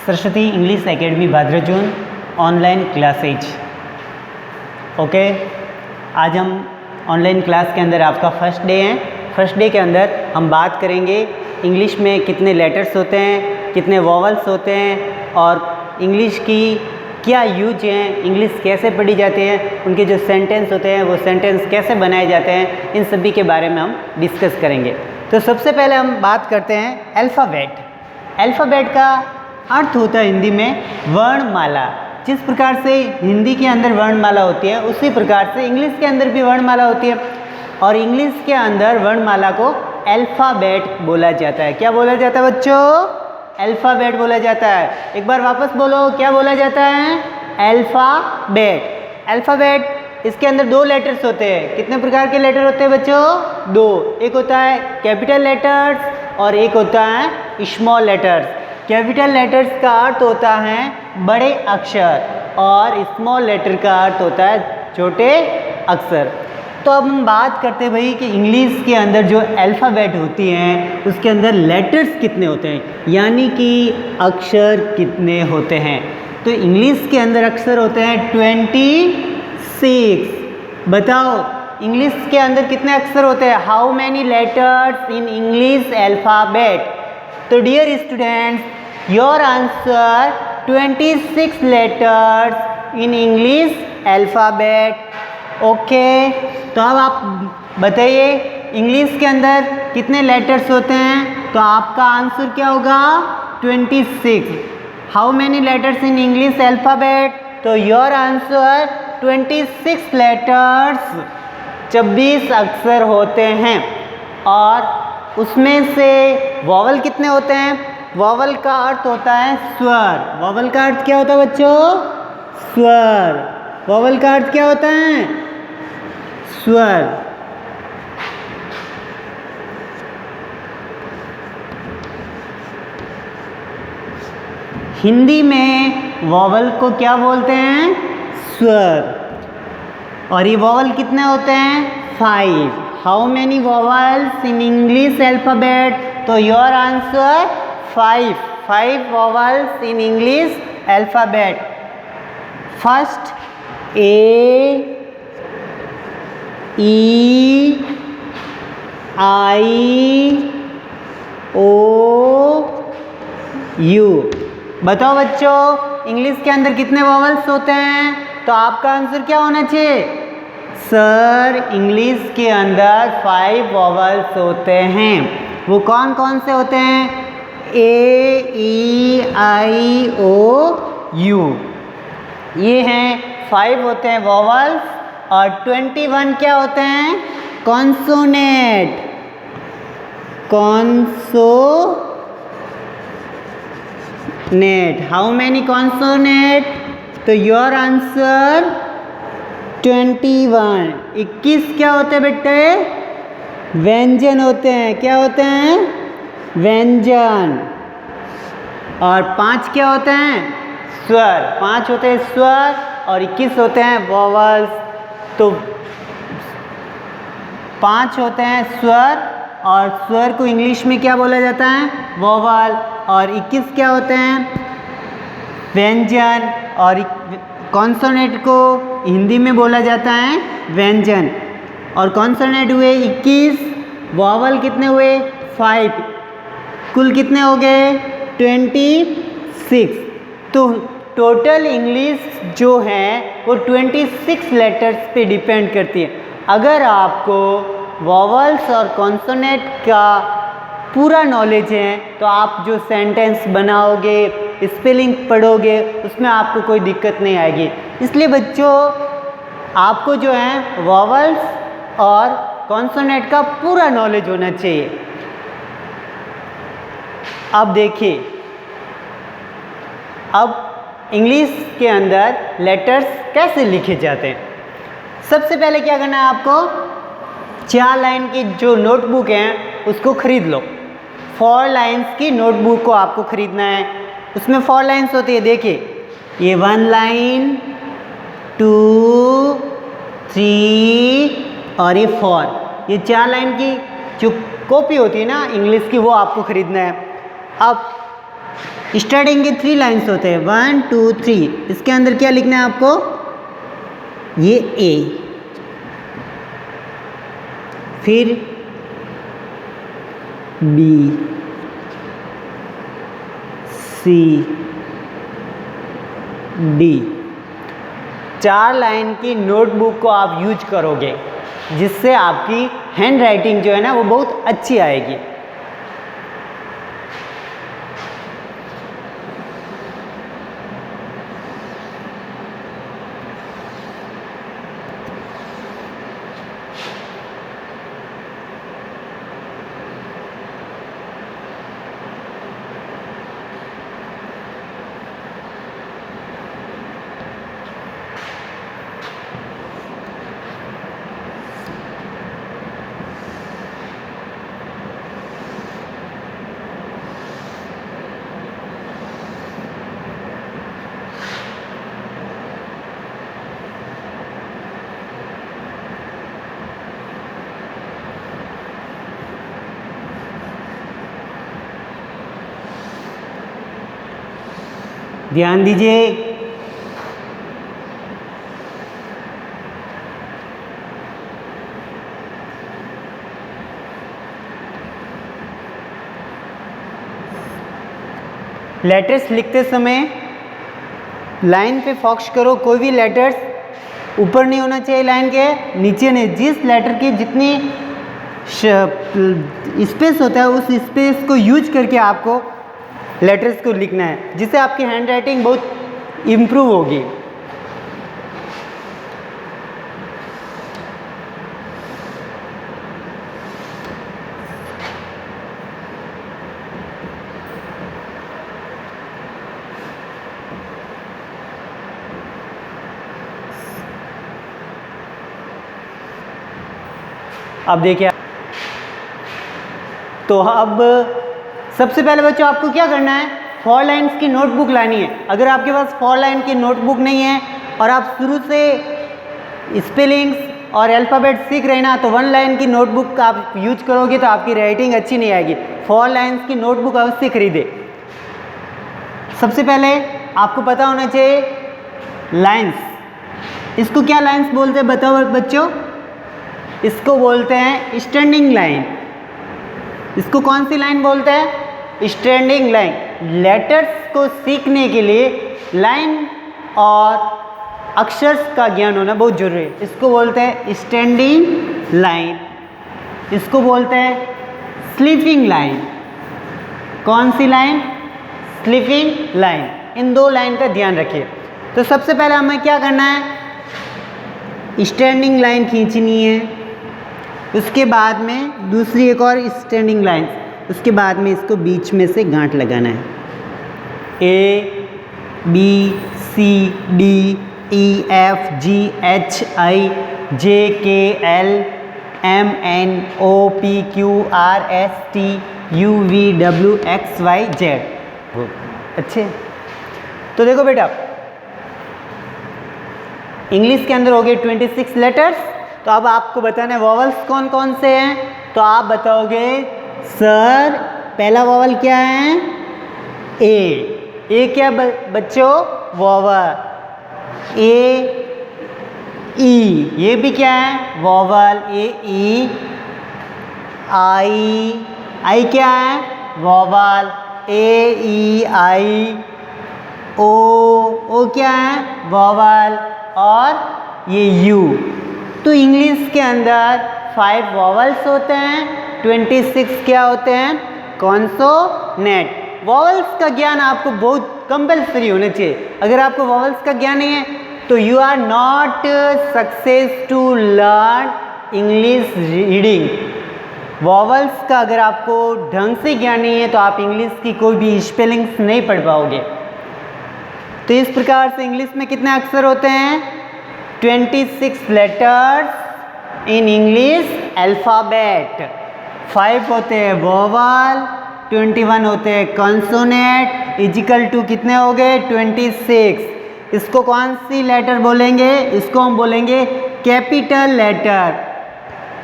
Saraswati English academy Bhadrajun online classes. Okay, आज हम online class के अंदर आपका फर्स्ट डे है। फर्स्ट डे के अंदर हम बात करेंगे इंग्लिश में कितने लेटर्स होते हैं, कितने वॉवल्स होते हैं और इंग्लिश की क्या यूज हैं, इंग्लिश कैसे पढ़ी जाती है, उनके जो सेंटेंस होते हैं वो सेंटेंस कैसे बनाए जाते हैं, इन सभी के बारे में हम डिस्कस करेंगे। तो सबसे पहले हम बात करते हैं अल्फ़ाबेट। अल्फ़ाबेट का अर्थ होता है हिंदी में वर्णमाला। जिस प्रकार से हिंदी के अंदर वर्णमाला होती है उसी प्रकार से इंग्लिश के अंदर भी वर्णमाला होती है और इंग्लिश के अंदर वर्णमाला को अल्फ़ाबेट बोला जाता है। क्या बोला जाता है बच्चों? अल्फ़ाबेट बोला जाता है। एक बार वापस बोलो, क्या बोला जाता है? अल्फ़ाबेट। अल्फ़ाबेट, इसके अंदर दो लेटर्स होते हैं। कितने प्रकार के लेटर होते हैं बच्चों? दो। एक होता है कैपिटल लेटर्स और एक होता है स्मॉल लेटर्स। कैपिटल लेटर्स का अर्थ होता है बड़े अक्षर और स्मॉल लेटर का अर्थ होता है छोटे अक्षर। तो अब हम बात करते हैं भाई कि इंग्लिश के अंदर जो अल्फ़ाबेट होती हैं उसके अंदर लेटर्स कितने होते हैं, यानी कि अक्षर कितने होते हैं। तो इंग्लिश के अंदर अक्षर होते हैं 26। बताओ इंग्लिश के अंदर कितने अक्षर होते हैं? How many letters in English alphabet? तो dear students, your answer 26 letters in English alphabet. Okay, तो अब आप बताइए इंग्लिश के अंदर कितने लेटर्स होते हैं? तो आपका आंसर क्या होगा? 26। How many letters in English alphabet? तो योर आंसर 26 लेटर्स, 26 अक्षर होते हैं। और उसमें से वॉवल कितने होते हैं? वॉवल का अर्थ होता है स्वर। वॉवल का अर्थ क्या होता है बच्चों? स्वर। वॉवल का अर्थ क्या होता है? स्वर। हिंदी में वॉवल को क्या बोलते हैं? स्वर। और ये वॉवल कितने होते हैं? 5। How many vowels in English alphabet? तो your answer 5। 5 vowels in English alphabet. First A, E, I, O, U. बताओ बच्चों इंग्लिश के अंदर कितने वॉवल्स होते हैं? तो आपका आंसर क्या होना चाहिए? सर, इंग्लिश के अंदर 5 वॉवल्स होते हैं। वो कौन कौन से होते हैं? ए, ई, आई, ओ, यू। ये हैं 5 होते हैं वॉवल्स। और 21 क्या होते हैं? कॉन्सोनेंट। How many consonant? तो योर आंसर 21। 21 क्या होते हैं बेटे? व्यंजन होते हैं। क्या होते हैं? व्यंजन। और 5 क्या होते हैं? स्वर। 5 होते हैं स्वर और 21 होते हैं वॉवल्स। तो 5 होते हैं स्वर और स्वर को इंग्लिश में क्या बोला जाता है? वॉवल। और 21 क्या होते हैं? व्यंजन। और कॉन्सोनेंट को हिंदी में बोला जाता है व्यंजन। और कॉन्सोनेंट हुए 21, वॉवल कितने हुए? 5। कुल कितने हो गए? 26। तो टोटल इंग्लिश जो है वो 26 लेटर्स पे डिपेंड करती है। अगर आपको वॉवल्स और कॉन्सोनेंट का पूरा नॉलेज है तो आप जो सेंटेंस बनाओगे, स्पेलिंग पढ़ोगे, उसमें आपको कोई दिक्कत नहीं आएगी। इसलिए बच्चों आपको जो है वॉवल्स और कॉन्सोनेंट का पूरा नॉलेज होना चाहिए। अब देखिए, अब इंग्लिश के अंदर लेटर्स कैसे लिखे जाते हैं। सबसे पहले क्या करना है आपको? 4 लाइन की जो नोटबुक है उसको खरीद लो। 4 लाइन्स की नोटबुक को आपको खरीदना है। उसमें 4 लाइन्स होती है। देखिए ये 1 लाइन, 2, 3 और ये 4। ये 4 लाइन की जो कॉपी होती है ना इंग्लिश की, वो आपको खरीदना है। अब स्टार्टिंग के 3 लाइन्स होते हैं, 1 2 3। इसके अंदर क्या लिखना है आपको, ये ए, फिर बी, सी, डी। 4 लाइन की नोटबुक को आप यूज करोगे, जिससे आपकी हैंड राइटिंग जो है ना वो बहुत अच्छी आएगी। ध्यान दीजिए, लेटर्स लिखते समय लाइन पे फोकस करो। कोई भी लेटर्स ऊपर नहीं होना चाहिए, लाइन के नीचे नहीं। जिस लेटर की जितनी स्पेस होता है उस स्पेस को यूज करके आपको लेटर्स को लिखना है, जिससे आपकी हैंड राइटिंग बहुत इम्प्रूव होगी। अब देखिए, तो अब सबसे पहले बच्चों आपको क्या करना है, 4 लाइन्स की नोटबुक लानी है। अगर आपके पास 4 लाइन की नोटबुक नहीं है और आप शुरू से स्पेलिंग्स और अल्फ़ाबेट सीख रहे हैं ना, तो 1 लाइन की नोटबुक आप यूज करोगे तो आपकी राइटिंग अच्छी नहीं आएगी। 4 लाइन्स की नोटबुक अवश्य खरीदे। सबसे पहले आपको पता होना चाहिए लाइन्स, इसको क्या लाइन्स बोलते हैं बताओ बच्चों, इसको बोलते हैं स्टैंडिंग लाइन। इसको कौन सी लाइन बोलते हैं, स्टैंडिंग लाइन। लेटर्स को सीखने के लिए लाइन और अक्षर का ज्ञान होना बहुत जरूरी है। इसको बोलते हैं स्टैंडिंग लाइन, इसको बोलते हैं स्लीपिंग लाइन। कौन सी लाइन, स्लीपिंग लाइन। इन 2 लाइन का ध्यान रखिए। तो सबसे पहले हमें क्या करना है, स्टैंडिंग लाइन खींचनी है, उसके बाद में दूसरी एक और स्टैंडिंग लाइन, उसके बाद में इसको बीच में से गांठ लगाना है। A B C D E F G H I J K L M N O P Q R S T U V W X Y Z. अच्छे, तो देखो बेटा, इंग्लिश के अंदर हो गए 26 लेटर्स। तो अब आपको बताना है वॉवल्स कौन कौन से हैं। तो आप बताओगे सर पहला वॉवल क्या है, ए क्या बच्चों, वॉवल। ए ई, ये भी क्या है, वॉवल। ए ई। आई क्या है, वॉवल। A E I. ओ क्या है, वॉवल। और ये यू। तो इंग्लिश के अंदर 5 वॉवल्स होते हैं, 26 क्या होते हैं, कॉन्सोनेंट। वॉवल्स का ज्ञान आपको बहुत कंपल्सरी होना चाहिए। अगर आपको वॉवल्स का ज्ञान नहीं है तो you are not success to learn English reading. Vowels का अगर आपको ढंग से ज्ञान नहीं है तो आप इंग्लिश की कोई भी स्पेलिंग्स नहीं पढ़ पाओगे। तो इस प्रकार से इंग्लिश में कितने अक्षर होते हैं, 26 लेटर्स इन इंग्लिश अल्फ़ाबेट। 5 होते हैं वोवल, 21 होते हैं कॉन्सोनेंट, इजिकल टू कितने हो गए 26। इसको कौन सी लेटर बोलेंगे, इसको हम बोलेंगे कैपिटल लेटर।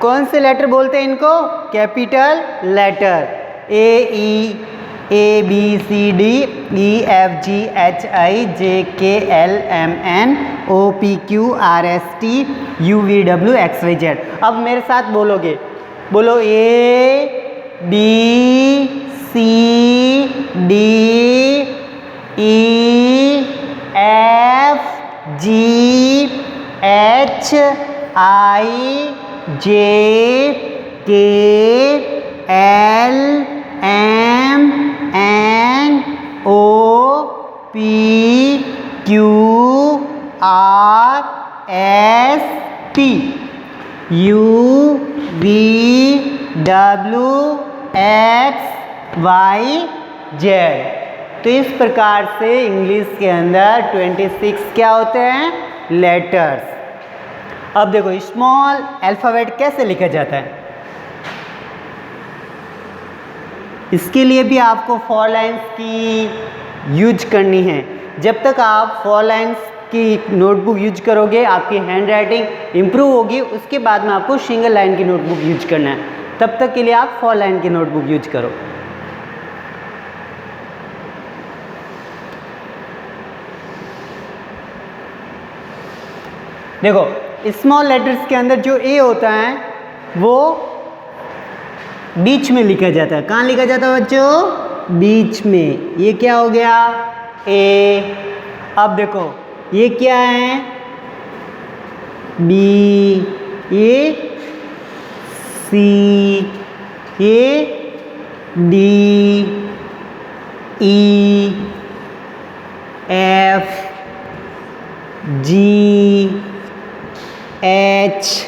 कौन से लेटर बोलते हैं इनको, कैपिटल लेटर। ए ई ABCD EFGHIJKLMN OPQRST UVWXYZ। अब मेरे साथ बोलोगे, बोलो ABCDEFGHIJKLMNOPQRST UVWXYZ। तो इस प्रकार से इंग्लिश के अंदर 26 क्या होते हैं? लेटर्स। अब देखो स्मॉल अल्फ़ाबेट कैसे लिखा जाता है, इसके लिए भी आपको 4 लाइन्स की यूज करनी है। जब तक आप 4 लाइन्स की नोटबुक यूज करोगे आपकी हैंड राइटिंग इम्प्रूव होगी, उसके बाद में आपको सिंगल लाइन की नोटबुक यूज करना है। तब तक के लिए आप 4 लाइन की नोटबुक यूज करो। देखो स्मॉल लेटर्स के अंदर जो ए होता है वो बीच में लिखा जाता है। कहाँ लिखा जाता है बच्चों? बीच में। ये क्या हो गया? ए। अब देखो ये क्या है? बी। ये सी। ये D. E. F. G. H.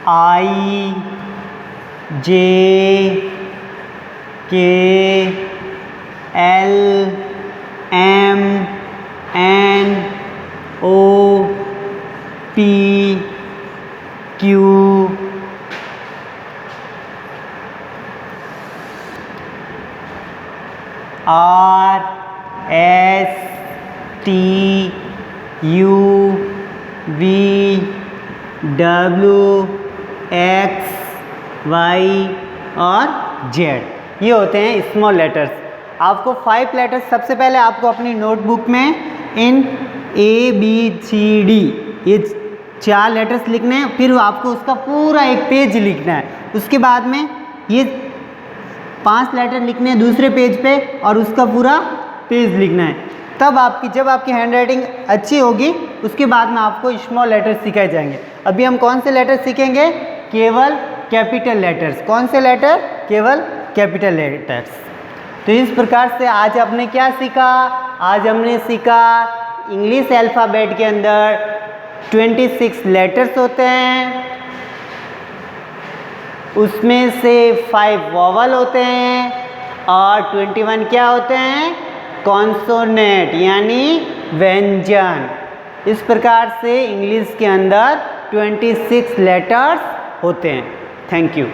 I. J. K. L. M. N. O. P. Q. R. S. T. U. V. W. X. Y और जेड, ये होते हैं स्मॉल लेटर्स। आपको 5 लेटर्स सबसे पहले आपको अपनी नोटबुक में इन ABCD ये 4 लेटर्स लिखने हैं, फिर आपको उसका पूरा एक पेज लिखना है। उसके बाद में ये 5 लेटर लिखने हैं दूसरे पेज पे और उसका पूरा पेज लिखना है। तब जब आपकी हैंड राइटिंग अच्छी होगी उसके बाद में आपको स्मॉल लेटर्स सिखाए जाएंगे। अभी हम कौन से लेटर सीखेंगे? केवल कैपिटल लेटर्स। कौन से लेटर? केवल कैपिटल लेटर्स। तो इस प्रकार से आज आपने क्या सीखा? आज हमने सीखा इंग्लिश अल्फ़ाबेट के अंदर 26 लेटर्स होते हैं, उसमें से 5 वोवल होते हैं और 21 क्या होते हैं? कॉन्सोनेंट यानी व्यंजन। इस प्रकार से इंग्लिश के अंदर 26 लेटर्स होते हैं। Thank you.